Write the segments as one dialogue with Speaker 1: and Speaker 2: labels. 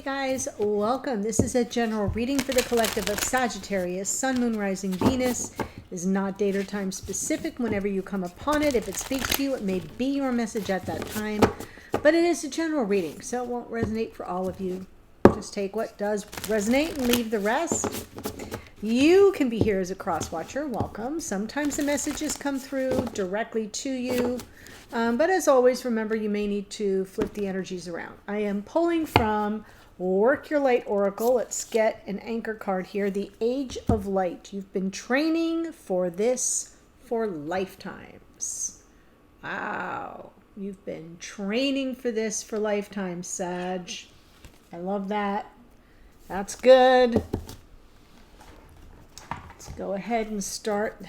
Speaker 1: guys, welcome. This is a general reading for the collective of Sagittarius, Sun, Moon, Rising, Venus. It is not date or time specific. Whenever you come upon it, if it speaks to you, it may be your message at that time. But it is a general reading, so it won't resonate for all of you. Just take what does resonate and leave the rest. You can be here as a cross watcher. Welcome. Sometimes the messages come through directly to you. But as always, remember, you may need to flip the energies around. I am pulling from Work Your Light Oracle. Let's get an anchor card here. The Age of Light. You've been training for this for lifetimes. Wow. You've been training for this for lifetimes, Sag. I love that. That's good. Let's go ahead and start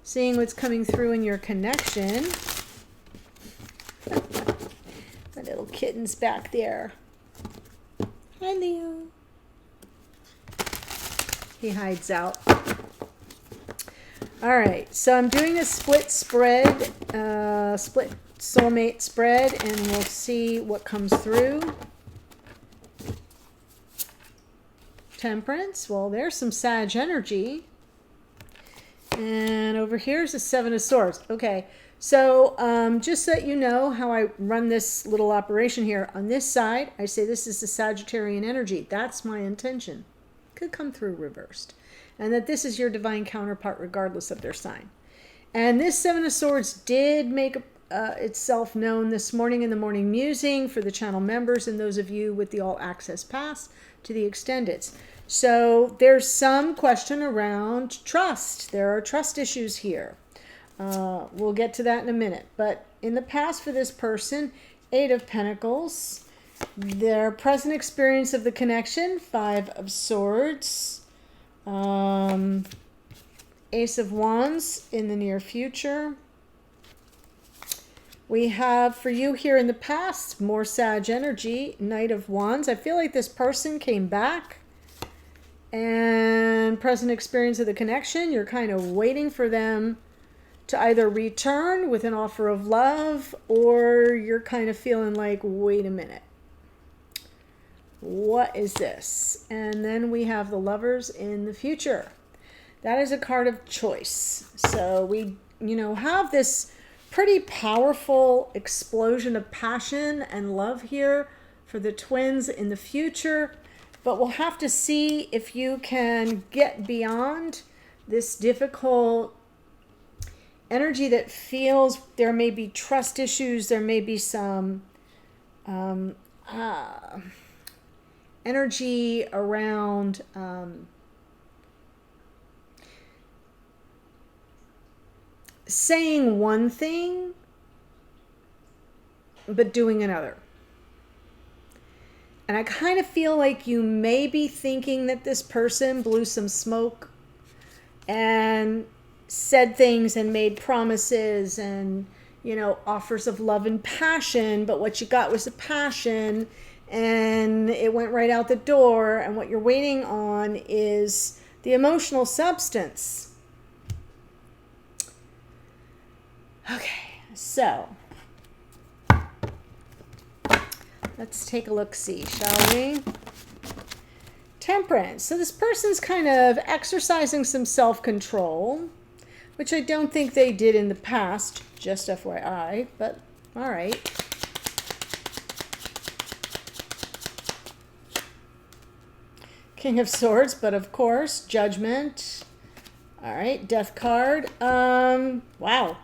Speaker 1: seeing what's coming through in your connection. My little kitten's back there. Hi, Leo. He hides out. All right, so I'm doing a split spread, split soulmate spread, and we'll see what comes through. Temperance. Well, there's some Sag energy. And over here's the Seven of Swords. Okay. So just so that you know how I run this little operation here, on this side, I say this is the Sagittarian energy. That's my intention. Could come through reversed. And that this is your divine counterpart regardless of their sign. And this Seven of Swords did make itself known this morning in the morning musing for the channel members and those of you with the all access pass to the extendeds. So there's some question around trust. There are trust issues here. We'll get to that in a minute. But in the past for this person, Eight of Pentacles, their present experience of the connection, Five of Swords, Ace of Wands in the near future. We have for you here in the past, more Sag energy, Knight of Wands. I feel like this person came back. And present experience of the connection, you're kind of waiting for them to either return with an offer of love, or you're kind of feeling like, wait a minute, what is this? And then we have the Lovers in the future. That is a card of choice. So we, have this pretty powerful explosion of passion and love here for the twins in the future. But we'll have to see if you can get beyond this difficult energy that feels there may be trust issues, there may be some energy around saying one thing but doing another. And I kind of feel like you may be thinking that this person blew some smoke and said things and made promises and, offers of love and passion, but what you got was the passion and it went right out the door, and what you're waiting on is the emotional substance. Okay, so let's take a look-see, shall we? Temperance. So this person's kind of exercising some self-control, which I don't think they did in the past, just FYI, but all right. King of Swords, but of course, Judgment. All right, Death card. Wow.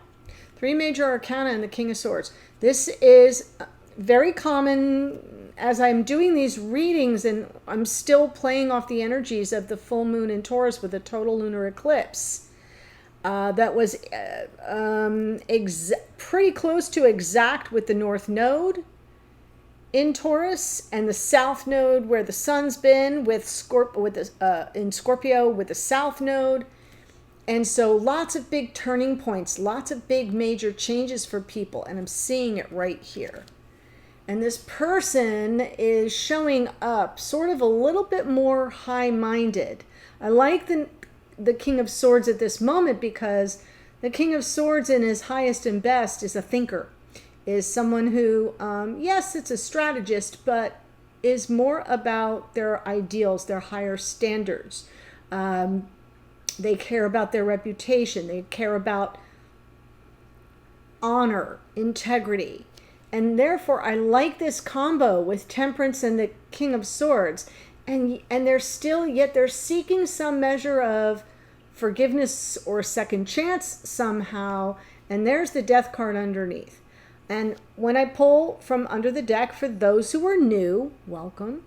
Speaker 1: 3 major arcana and the King of Swords. This is very common as I'm doing these readings, and I'm still playing off the energies of the full moon in Taurus with a total lunar eclipse. That was pretty close to exact with the North Node in Taurus, and the South Node where the Sun's been with in Scorpio with the South Node. And so lots of big turning points, lots of big major changes for people, and I'm seeing it right here. And this person is showing up sort of a little bit more high-minded. I like the King of Swords at this moment because the King of Swords in his highest and best is a thinker, is someone who, yes, it's a strategist, but is more about their ideals, their higher standards. They care about their reputation. They care about honor, integrity. And therefore, I like this combo with Temperance and the King of Swords. And they're still, yet they're seeking some measure of forgiveness or second chance somehow. And there's the Death card underneath. And when I pull from under the deck, for those who are new, welcome.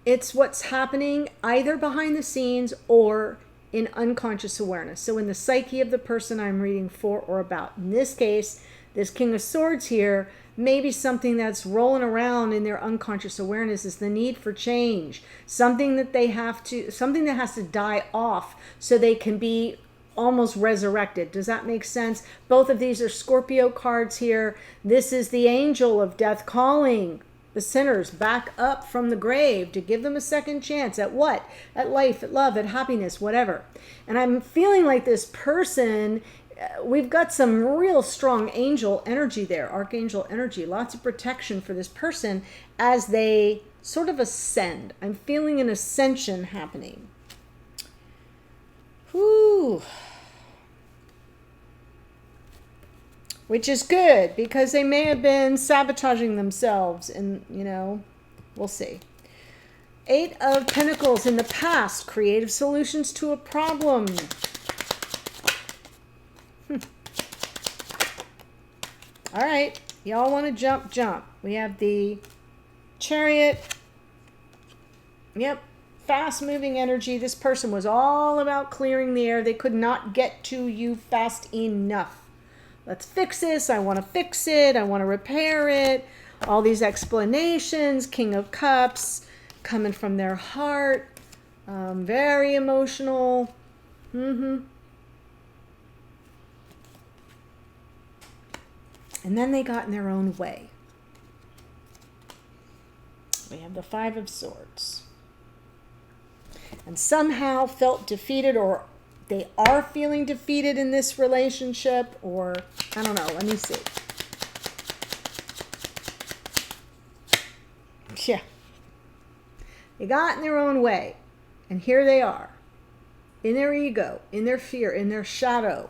Speaker 1: It's what's happening either behind the scenes or in unconscious awareness. So in the psyche of the person I'm reading for or about. In this case, this King of Swords here, maybe something that's rolling around in their unconscious awareness is the need for change. Something that has to die off so they can be almost resurrected. Does that make sense? Both of these are Scorpio cards here. This is the angel of death calling the sinners back up from the grave to give them a second chance at what? At life, at love, at happiness, whatever. And I'm feeling like this person, we've got some real strong angel energy there, archangel energy, lots of protection for this person as they sort of ascend. I'm feeling an ascension happening. Whew. Which is good, because they may have been sabotaging themselves, and, we'll see. 8 of Pentacles in the past, creative solutions to a problem. All right, y'all want to jump. We have the Chariot. Yep, fast-moving energy. This person was all about clearing the air. They could not get to you fast enough. Let's fix this. I want to fix it. I want to repair it. All these explanations. King of Cups coming from their heart. Very emotional. And then they got in their own way. We have the 5 of Swords. And somehow felt defeated, or they are feeling defeated in this relationship, or I don't know. Let me see. Yeah. They got in their own way. And here they are. In their ego, in their fear, in their shadow.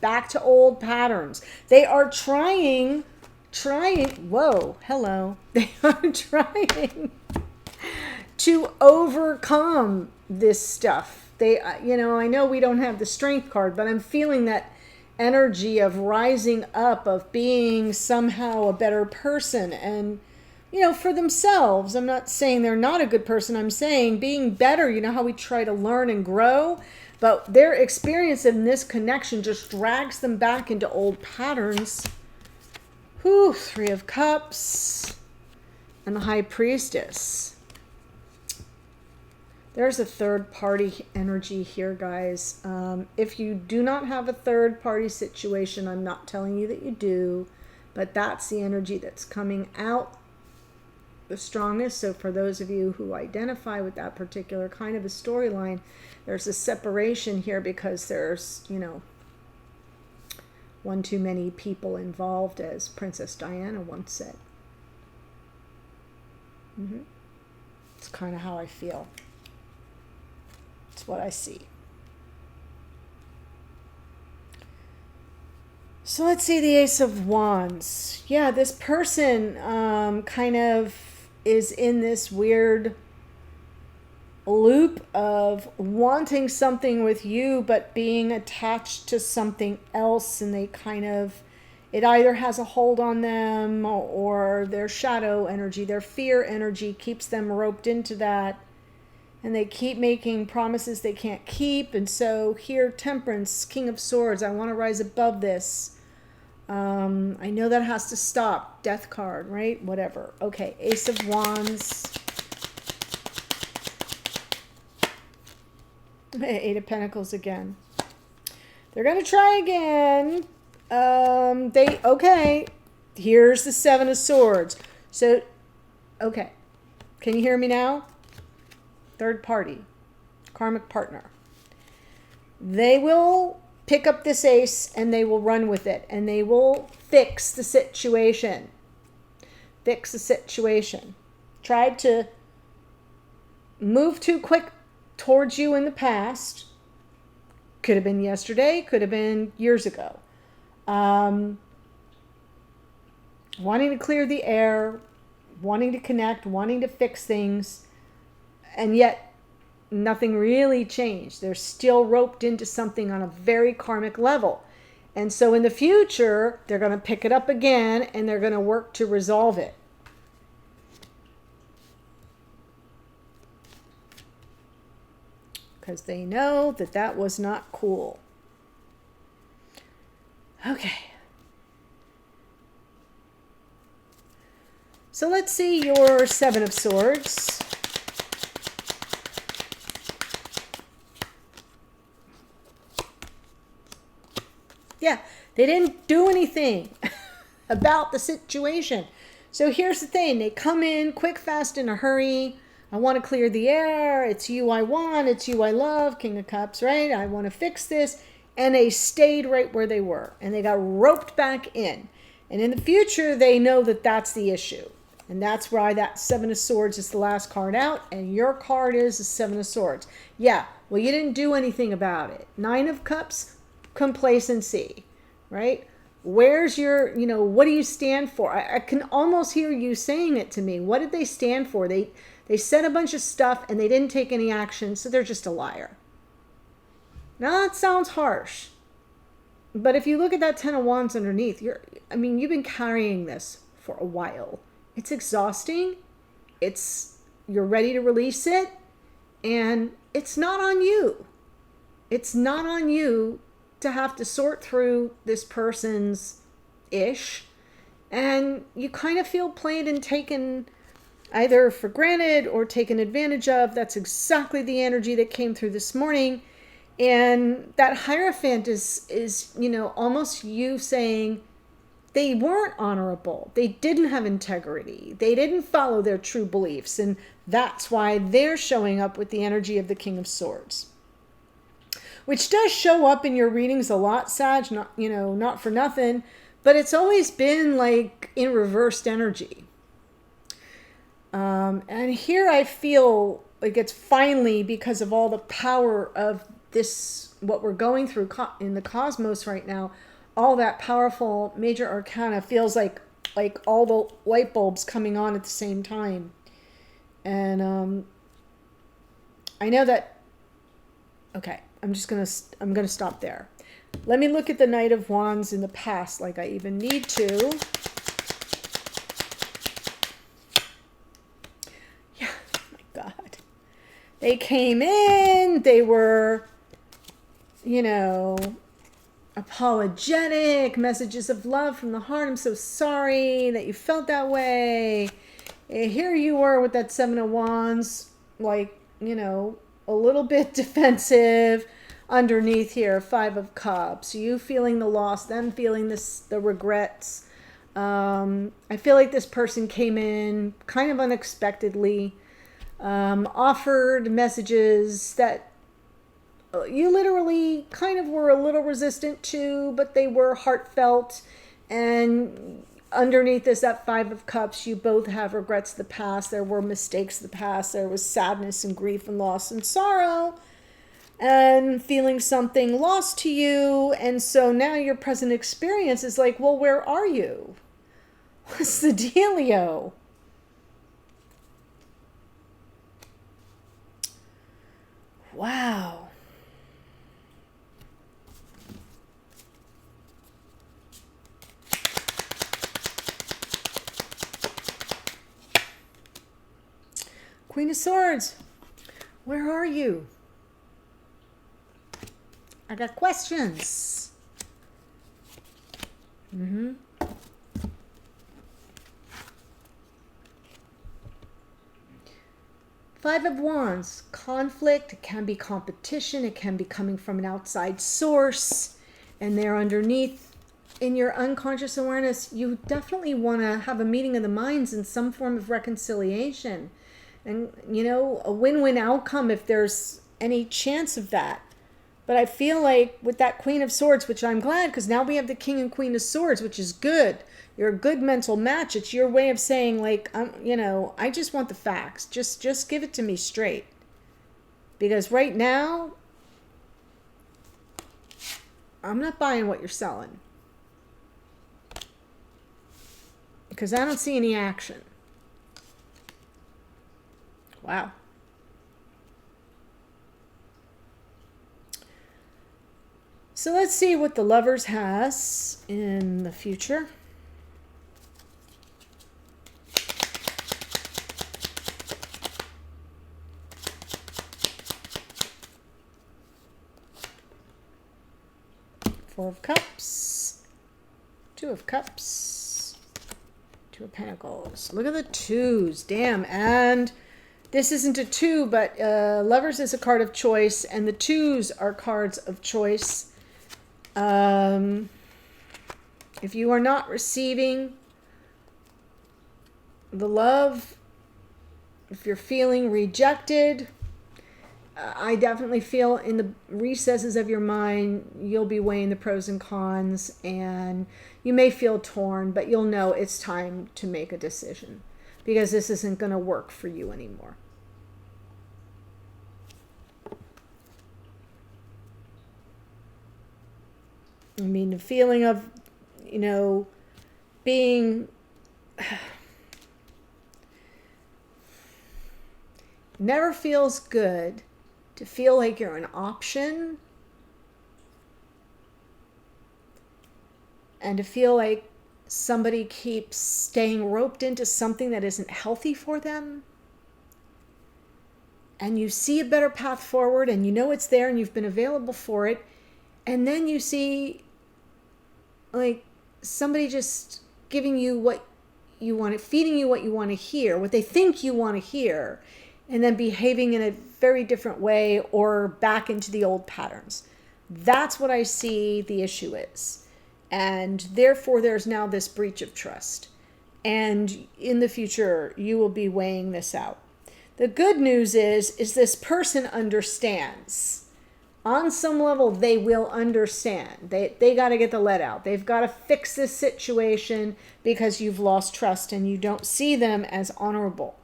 Speaker 1: Back to old patterns. They are trying. Whoa, hello. They are trying to overcome this stuff. I know we don't have the Strength card, but I'm feeling that energy of rising up, of being somehow a better person and, for themselves. I'm not saying they're not a good person. I'm saying being better. You know how we try to learn and grow, but their experience in this connection just drags them back into old patterns. Whew, 3 of Cups and the High Priestess. There's a third party energy here, guys. If you do not have a third party situation, I'm not telling you that you do, but that's the energy that's coming out the strongest. So for those of you who identify with that particular kind of a storyline, there's a separation here because there's, one too many people involved, as Princess Diana once said. It's kind of how I feel. It's what I see. So let's see the Ace of Wands. Yeah, this person kind of is in this weird loop of wanting something with you, but being attached to something else. And they it either has a hold on them, or their shadow energy, their fear energy keeps them roped into that. And they keep making promises they can't keep. And so here, Temperance, King of Swords, I want to rise above this. I know that has to stop. Death card, right? Whatever. Okay, Ace of Wands. 8 of Pentacles again. They're going to try again. Okay. Here's the 7 of Swords. So, okay. Can you hear me now? Third party, karmic partner. They will pick up this ace and they will run with it, and they will fix the situation. Fix the situation. tried to move too quick towards you in the past. Could have been yesterday, could have been years ago. Wanting to clear the air, wanting to connect, wanting to fix things, and yet nothing really changed. They're still roped into something on a very karmic level. And so in the future, they're going to pick it up again and they're going to work to resolve it. Because they know that that was not cool. Okay. So let's see your Seven of Swords. Yeah, they didn't do anything about the situation. So here's the thing. They come in quick, fast, in a hurry. I want to clear the air. It's you I want. It's you I love. King of Cups, right? I want to fix this. And they stayed right where they were. And they got roped back in. And in the future, they know that that's the issue. And that's why that Seven of Swords is the last card out. And your card is the Seven of Swords. Yeah, well, you didn't do anything about it. Nine of Cups, complacency, right? Where's your, what do you stand for? I can almost hear you saying it to me. What did they stand for? They said a bunch of stuff and they didn't take any action, so they're just a liar. Now that sounds harsh. But if you look at that Ten of Wands underneath, you've been carrying this for a while. It's exhausting. You're ready to release it, and it's not on you. It's not on you to have to sort through this person's ish, and you kind of feel played and taken either for granted or taken advantage of. That's exactly the energy that came through this morning. And that Hierophant is almost you saying they weren't honorable. They didn't have integrity. They didn't follow their true beliefs. And that's why they're showing up with the energy of the King of Swords, which does show up in your readings a lot, Sag, not for nothing, but it's always been like in reversed energy. And here I feel like it's finally, because of all the power of this, what we're going through in the cosmos right now, all that powerful major arcana feels like all the light bulbs coming on at the same time. And I know that, okay, I'm going to stop there. Let me look at the Knight of Wands in the past, like I even need to. Yeah, oh my God. They came in, they were, apologetic, messages of love from the heart. I'm so sorry that you felt that way. And here you were with that Seven of Wands, a little bit defensive. Underneath here, Five of Cups. You feeling the loss, them feeling the regrets. I feel like this person came in kind of unexpectedly, offered messages that you literally kind of were a little resistant to, but they were heartfelt. And underneath this, that Five of Cups, you both have regrets of the past. There were mistakes of the past. There was sadness and grief and loss and sorrow, and feeling something lost to you. And so now your present experience is like, well, where are you? What's the dealio? Wow. Queen of Swords, where are you? I got questions. Five of Wands, conflict. It can be competition. It can be coming from an outside source. And there underneath, in your unconscious awareness, you definitely want to have a meeting of the minds in some form of reconciliation. And, a win-win outcome if there's any chance of that. But I feel like with that Queen of Swords, which I'm glad, because now we have the King and Queen of Swords, which is good. You're a good mental match. It's your way of saying, like, I just want the facts. Just give it to me straight. Because right now, I'm not buying what you're selling. Because I don't see any action. Wow. So let's see what the Lovers has in the future. Four of Cups, Two of Cups, Two of Pentacles. Look at the twos. Damn. And this isn't a two, but Lovers is a card of choice, and the twos are cards of choice. If you are not receiving the love, if you're feeling rejected, I definitely feel in the recesses of your mind, you'll be weighing the pros and cons, and you may feel torn, but you'll know it's time to make a decision because this isn't going to work for you anymore. I mean, the feeling of, being... never feels good to feel like you're an option and to feel like somebody keeps staying roped into something that isn't healthy for them. And you see a better path forward and you know it's there and you've been available for it. And then you see like somebody just giving you what you want, feeding you what you want to hear, what they think you want to hear, and then behaving in a very different way or back into the old patterns. That's what I see the issue is. And therefore, there's now this breach of trust. And in the future, you will be weighing this out. The good news is this person understands. On some level, they will understand. They got to get the let out. They've got to fix this situation because you've lost trust and you don't see them as honorable.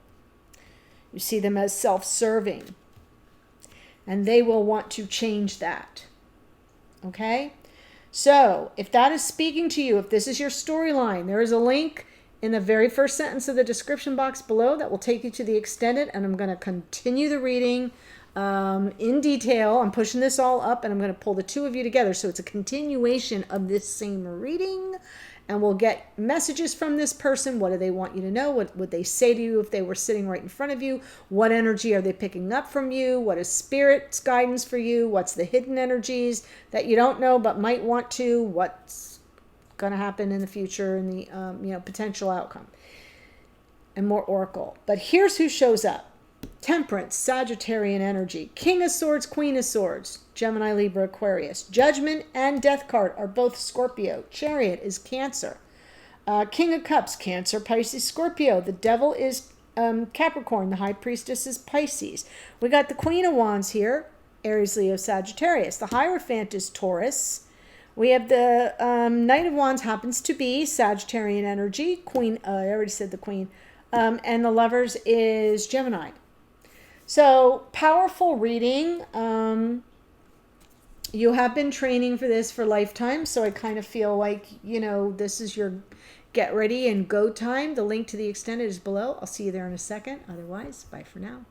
Speaker 1: You see them as self-serving. And they will want to change that. Okay? So, if that is speaking to you, if this is your storyline, there is a link in the very first sentence of the description box below that will take you to the extended, and I'm going to continue the reading in detail. I'm pushing this all up, and I'm going to pull the two of you together. So it's a continuation of this same reading. And we'll get messages from this person. What do they want you to know? What would they say to you if they were sitting right in front of you? What energy are they picking up from you? What is Spirit's guidance for you? What's the hidden energies that you don't know but might want to? What's going to happen in the future and the potential outcome? And more oracle. But here's who shows up. Temperance, Sagittarian energy. King of Swords, Queen of Swords. Gemini, Libra, Aquarius. Judgment and Death card are both Scorpio. Chariot is Cancer. King of Cups, Cancer, Pisces, Scorpio. The Devil is Capricorn. The High Priestess is Pisces. We got the Queen of Wands here. Aries, Leo, Sagittarius. The Hierophant is Taurus. We have the Knight of Wands happens to be Sagittarian energy. Queen, I already said the Queen. And the Lovers is Gemini. So, powerful reading. You have been training for this for lifetime, so I kind of feel like, this is your get ready and go time. The link to the extended is below. I'll see you there in a second. Otherwise, bye for now.